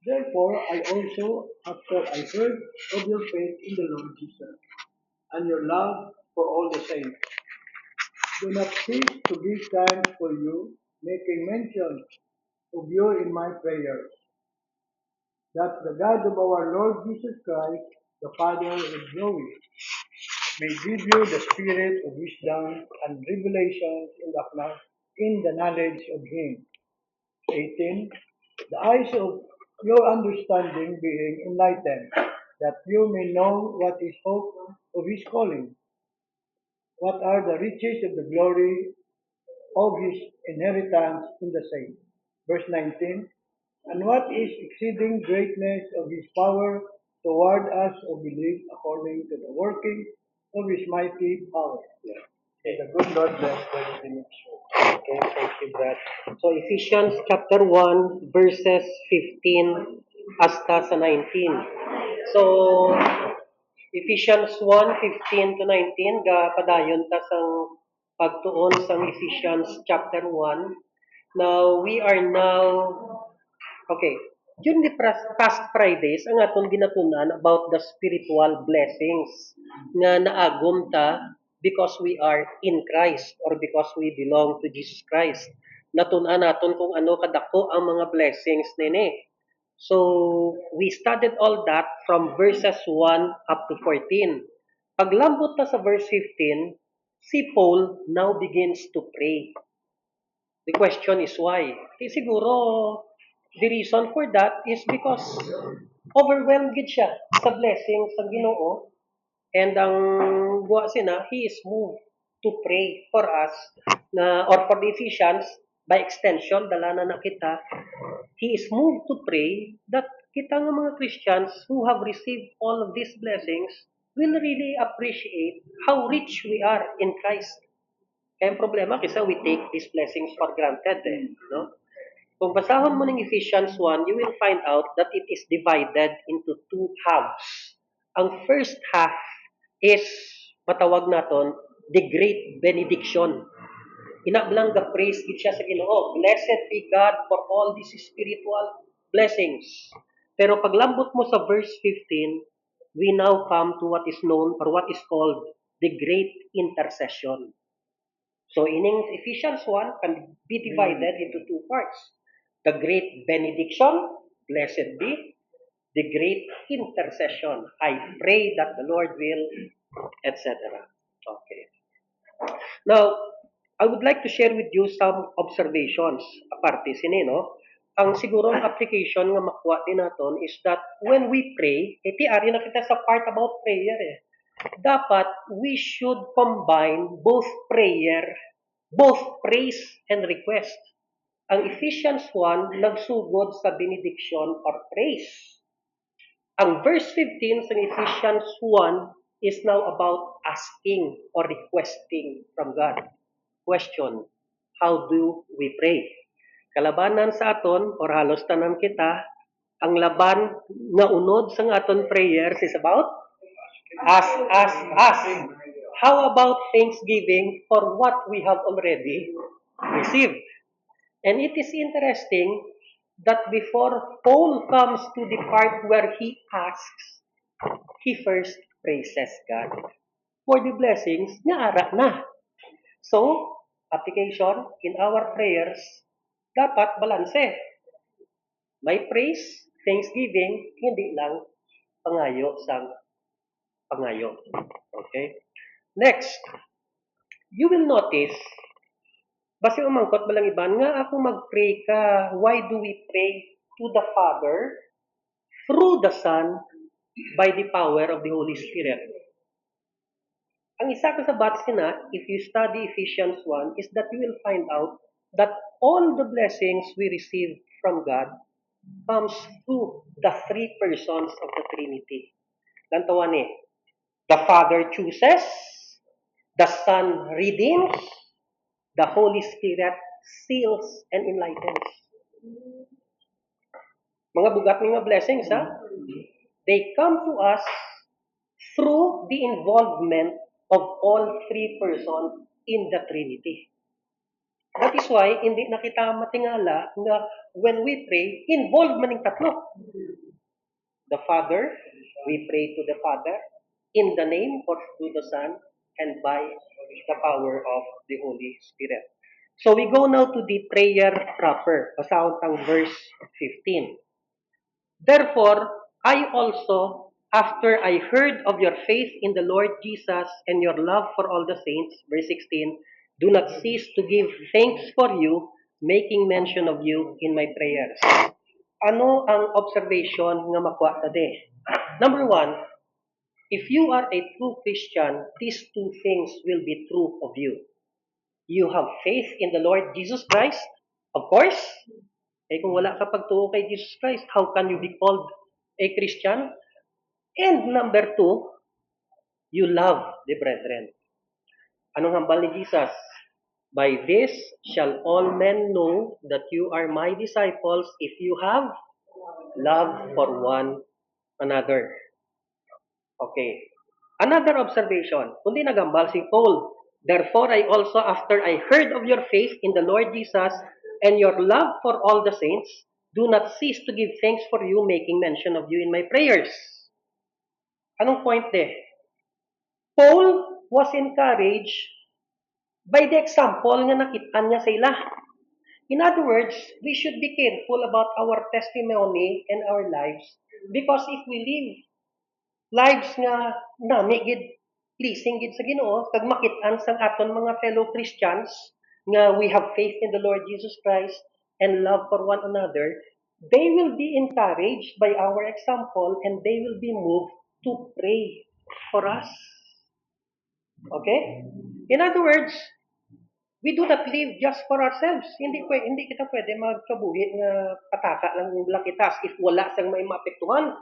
Therefore, I also, after I heard of your faith in the Lord Jesus and your love for all the saints, do not cease to give thanks for you, making mention of you in my prayers, that the God of our Lord Jesus Christ, the Father of glory, may give you the spirit of wisdom and revelation in the knowledge of Him. 18. The eyes of your understanding being enlightened, that you may know what is hope of His calling, what are the riches of the glory of His inheritance in the saints. Verse 19. And what is exceeding greatness of His power toward us who believe according to the working of His mighty power. Yeah. May the good Lord bless the reading of His word. Okay, thank you, Brad. So, Ephesians chapter 1, verses 15 hasta sa 19. So, Ephesians 1:15 to 19, ga padayon ta sang pagtuon sang Ephesians chapter 1. Now, we are now, okay, during the past Fridays, ang atong ginatunan about the spiritual blessings nga naagom ta because we are in Christ or because we belong to Jesus Christ. Natunan naton kung ano kadako ang mga blessings nini. So, we studied all that from verses 1 up to 14. Paglambot na sa verse 15, si Paul now begins to pray. The question is why? Siguro, the reason for that is because overwhelmed gid siya sa blessings sa Ginoo, and ang buwa sina, he is moved to pray for us na or for the Ephesians, by extension dala na kita, he is moved to pray that kita nga mga Christians who have received all of these blessings will really appreciate how rich we are in Christ. Kaya ang problema kasi we take these blessings for granted no? Kung basahon mo ng Ephesians 1, you will find out that it is divided into two halves. Ang first half is matawag naton the great benediction. Inablang ga praise gid siya sa Ginoo. Blessed be God for all these spiritual blessings. Pero paglambot mo sa verse 15, we now come to what is known or what is called the great intercession. So in Ephesians 1 can be divided into two parts. The great benediction, blessed be, the great intercession. I pray that the Lord will, etc. Okay. Now, I would like to share with you some observations aparte sini, no? Ang sigurong application nga makuha din naton is that when we pray, iti ari na kita sa part about prayer dapat we should combine both praise and request. Ang Ephesians 1 nagsugod sa benediction or praise. Ang verse 15 sa Ephesians 1 is now about asking or requesting from God. Question, how do we pray? Kalabanan sa aton, or halos tanan kita, ang laban nga unod sa aton prayers is about ask. How about thanksgiving for what we have already received? And it is interesting that before Paul comes to the part where he asks, he first praises God for the blessings niya ara na. So, application in our prayers, dapat balanse. May praise, thanksgiving, hindi lang pangayo sang pangayo. Okay? Next, you will notice, basi umangkot balang iban, nga ako mag-pray ka, why do we pray to the Father through the Son by the power of the Holy Spirit? Ang isa ka sa bats na, if you study Ephesians 1, is that you will find out that all the blessings we receive from God comes through the three persons of the Trinity. Gantawan the Father chooses, the Son redeems, the Holy Spirit seals and enlightens. Mga bugat mga blessings, ha? They come to us through the involvement of all three persons in the Trinity. That is why hindi na kita matingala nga when we pray, involved maning tatlo. The Father, we pray to the Father in the name or through the Son and by the power of the Holy Spirit. So we go now to the prayer proper. Basahon tang verse 15. Therefore, I also, after I heard of your faith in the Lord Jesus and your love for all the saints, verse 16, do not cease to give thanks for you, making mention of you in my prayers. Ano ang observation nga makuha tadi? Number one, if you are a true Christian, these two things will be true of you. You have faith in the Lord Jesus Christ, of course. Eh kung wala ka pagtuo kay Jesus Christ, how can you be called a Christian? And number two, you love the brethren. Anong hambal ni Jesus? By this shall all men know that you are my disciples if you have love for one another. Okay. Another observation. Kundi nagambal si Paul. Therefore, I also, after I heard of your faith in the Lord Jesus and your love for all the saints, do not cease to give thanks for you, making mention of you in my prayers. Anong point de? Paul was encouraged by the example nga nakita niya sa ila. In other words, we should be careful about our testimony and our lives because if we live lives nga nami gid pleasing gid sa Ginoo kag makit-an sang aton mga fellow Christians nga we have faith in the Lord Jesus Christ and love for one another, they will be encouraged by our example and they will be moved to pray for us. Okay? In other words, we do not live just for ourselves. Hindi kita pwede magkabuhi nga pataka lang yung lakitas if wala sang may maapektuhan.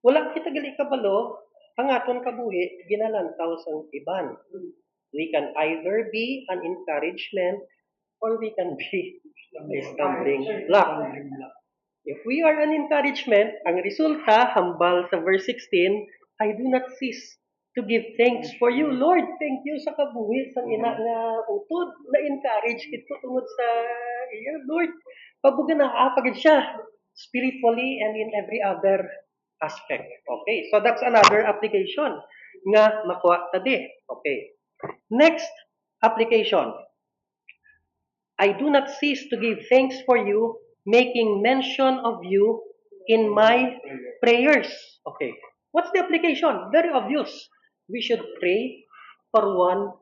Wala kita gali kabalo, ang aton kabuhi ginalantaw sang iban. We can either be an encouragement or we can be a stumbling block. If we are an encouragement, ang resulta, hambal sa verse 16, I do not cease to give thanks for you, Lord. Thank you sa kabuhi sang ina nga utod na encourage kit ko tungod sa iya, Lord. Pabuga na apagid siya spiritually and in every other aspect. Okay, so that's another application nga makuha tadi. Okay. Next application. I do not cease to give thanks for you, making mention of you in my prayers. Okay. What's the application? Very obvious. We should pray for one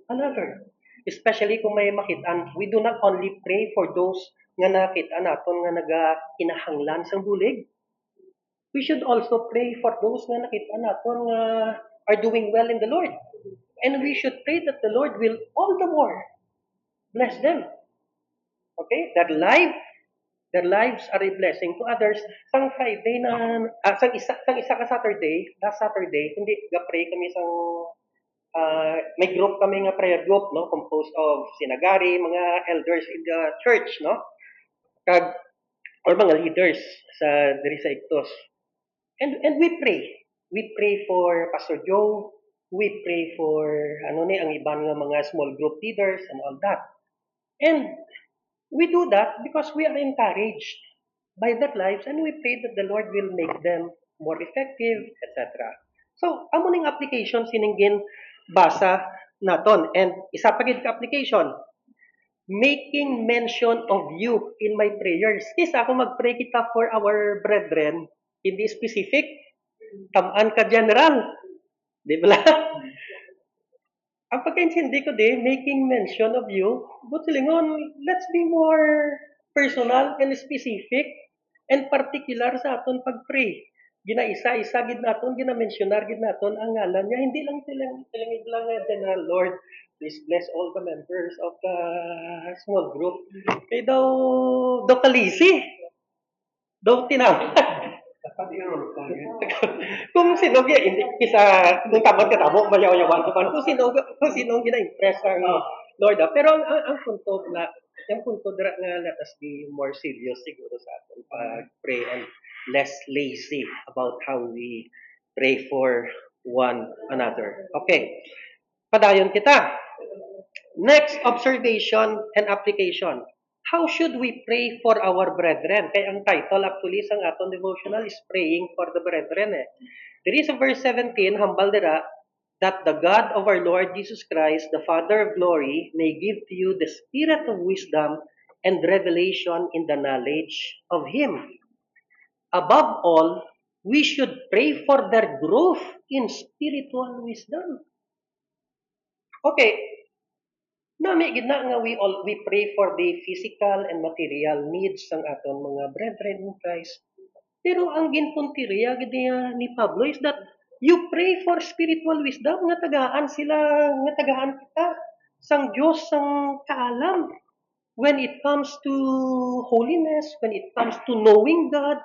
another. Especially kung may makitaan, we do not only pray for those nga nakita naton nga nagakinahanglan sa bulig. We should also pray for those nga nakita naton nga are doing well in the Lord. And we should pray that the Lord will all the more bless them. Okay? Their lives are a blessing to others. Sang Friday na, sang isa ka Saturday, last Saturday, hindi ga-pray kami sang, may group kami nga prayer group, no? Composed of sinagari, mga elders in the church, no? Kag, or mga leaders sa diri sa Ictus. And we pray. We pray for Pastor Joe. We pray for, ang iban nga mga small group leaders and all that. And we do that because we are encouraged by their lives and we pray that the Lord will make them more effective, etc. So, amo ning application siningin basa naton. And isa pa gid ka application, making mention of you in my prayers. Kisa ako magpray kita for our brethren, hindi specific, tamaan ka general. Di ba? Ang pagkaintindi ko din, making mention of you, but silingon, let's be more personal and specific and particular sa aton pag-pray. Ginaisa-isa gid naton, ginamensionar gid naton ang ngalan niya. Hindi lang lang general Lord, please bless all the members of the small group. Kaya daw kalisi. Daw tinawag. Kung sino hindi kisa kung tamad ka tamo mayaw-yawan ko kung sino gina-impress ang Lord. Pero ang punto dira nga let us be more serious siguro sa aton pag-pray and less lazy about how we pray for one another. Okay. Padayon kita. Next, observation and application. How should we pray for our brethren? Kaya ang title actually sa aton devotional is Praying for the Brethren. There is a verse 17, hambal dira, that the God of our Lord Jesus Christ, the Father of glory, may give to you the spirit of wisdom and revelation in the knowledge of Him. Above all, we should pray for their growth in spiritual wisdom. Okay, nami gid na nga we pray for the physical and material needs ng aton mga brethren in Christ. Pero ang ginpuntirya gid ni Pablo is that you pray for spiritual wisdom nga tagaan sila nga tagaan kita sang Dios sang kaalam when it comes to holiness, when it comes to knowing God,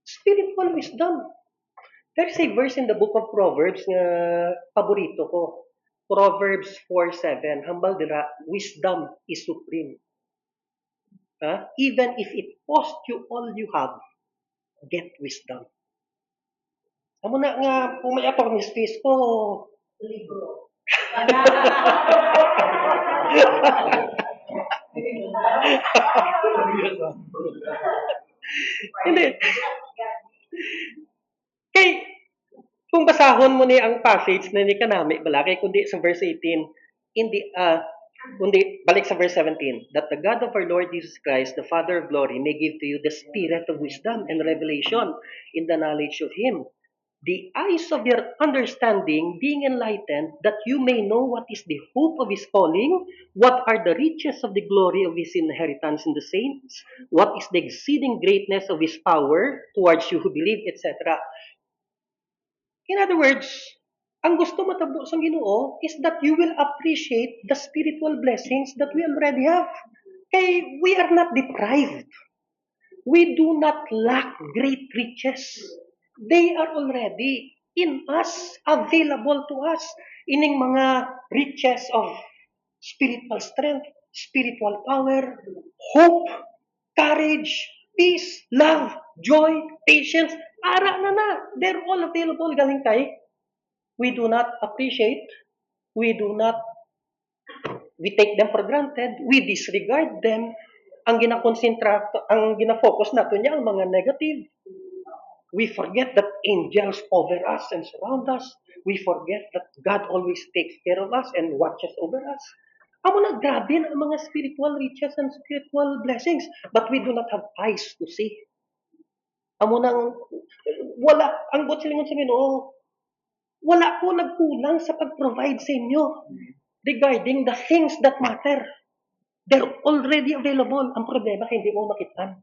spiritual wisdom. There's a verse in the book of Proverbs nga paborito ko. Proverbs 4:7. Hambal dira, wisdom is supreme. Even if it cost you all you have, get wisdom. Amo na nga, kung may ato ni space ko, libro. Hindi. Kay, kung basahon mo ni ang passage na ni kanami bala kay kundi sa verse 18 kundi balik sa verse 17 that the God of our Lord Jesus Christ the Father of glory may give to you the spirit of wisdom and revelation in the knowledge of Him, the eyes of your understanding being enlightened, that you may know what is the hope of His calling, what are the riches of the glory of His inheritance in the saints, what is the exceeding greatness of His power towards you who believe, etc. In other words, ang gusto matabo sa Ginoo is that you will appreciate the spiritual blessings that we already have. Kay we are not deprived. We do not lack great riches. They are already in us, available to us. Ining mga riches of spiritual strength, spiritual power, hope, courage, peace, love, joy, patience, ara na. They're all available galing kay. We do not appreciate, we take them for granted, we disregard them. Ang gina-focus nato niya ang mga negative. We forget that angels over us and surround us. We forget that God always takes care of us and watches over us. Amo na grabe ang mga spiritual riches and spiritual blessings, but we do not have eyes to see. Amo nang wala ang buot silingon sa Ginoo. Wala po nagkulang sa pag-provide sa inyo regarding the things that matter. They're already available. Ang problema, hindi mo makitan.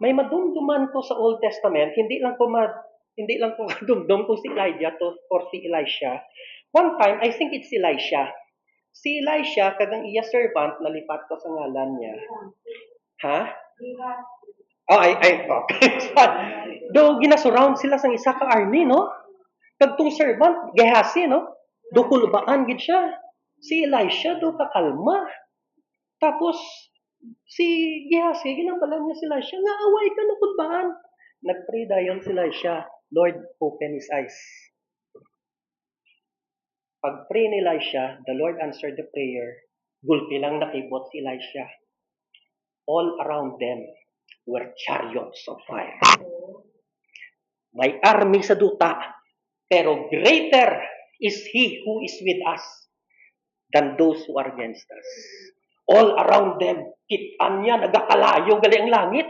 May madumduman ko sa Old Testament, hindi lang ko kadumdum kung si Elijah to or si Elisha. One time, I think it's Elisha. Si Elisha, kadang iya servant, nalipat ko sa ngalan niya. Ha? Oh, okay. Do ginasurround sila sa isa ka army, no? Kagtong servant, Gehazi, no? Do kulbaan gid siya. Si Elisha do kakalma. Tapos si Gehazi ginabalan niya si Elisha nga away ka na kulbaan. Nagpray dayon si Elisha, Lord, open his eyes. Pag-pray ni Elisha, the Lord answered the prayer. Gulpi lang nakibot si Elisha. All around them were chariots of fire. May army sa duta. Pero greater is He who is with us than those who are against us. All around them, kitaan niya, nagakalayo gali ang langit.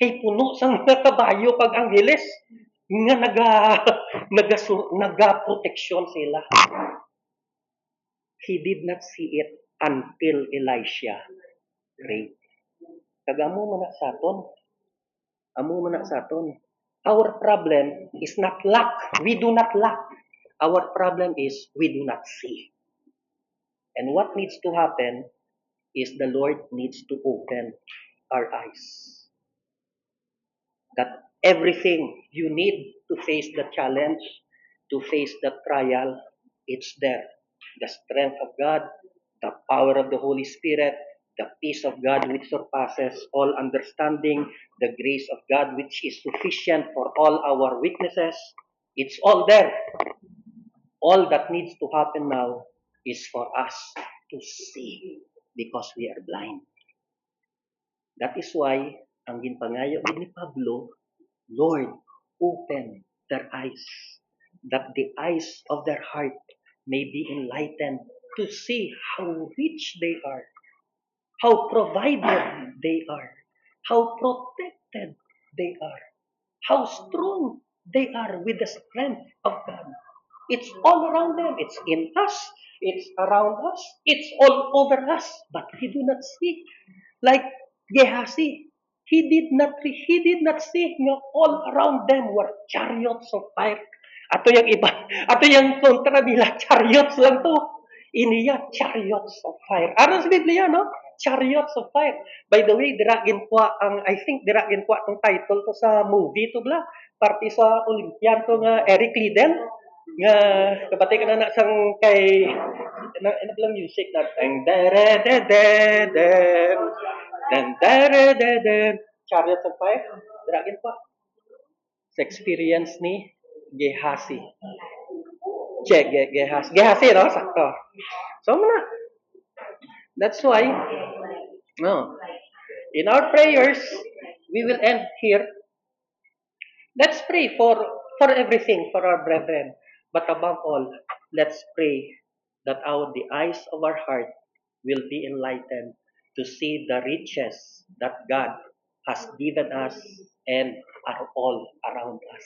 Kay puno sang kabayo pag angheles. Nga naga-proteksyon sila. He did not see it until Elisha prayed. Kagamo man sa aton. Amo man sa aton. Our problem is not lack. We do not lack. Our problem is we do not see. And what needs to happen is the Lord needs to open our eyes. That everything you need to face the challenge, to face the trial, it's there. The strength of God, the power of the Holy Spirit, the peace of God which surpasses all understanding, the grace of God which is sufficient for all our weaknesses. It's all there. All that needs to happen now is for us to see because we are blind. That is why ang ginpangayo ni Pablo, Lord, open their eyes, that the eyes of their heart may be enlightened to see how rich they are, how provided they are, how protected they are, how strong they are with the strength of God. It's all around them. It's in us. It's around us. It's all over us. But we do not see. Like Gehazi, he did not see nga all around them were chariots of fire. Ato yung iba, ato yung kontra nila, chariots lang to. Iniya, chariots of fire. Ano sa Biblia, no? Chariots of fire. By the way, I think diragin ko ang title to sa movie to bla. Parte sa Olympian to nga Eric Liddell. Nga, kapatid ka na sang kay, ano lang music na, dang dere de de de dan dere de de Chariots of Fire. Diragin pa. Sa experience ni Gehazi. Gehazi. Gehazi, no? Sakto. So, muna. That's why, no. In our prayers, we will end here. Let's pray for everything, for our brethren. But above all, let's pray that the eyes of our heart will be enlightened to see the riches that God has given us and are all around us.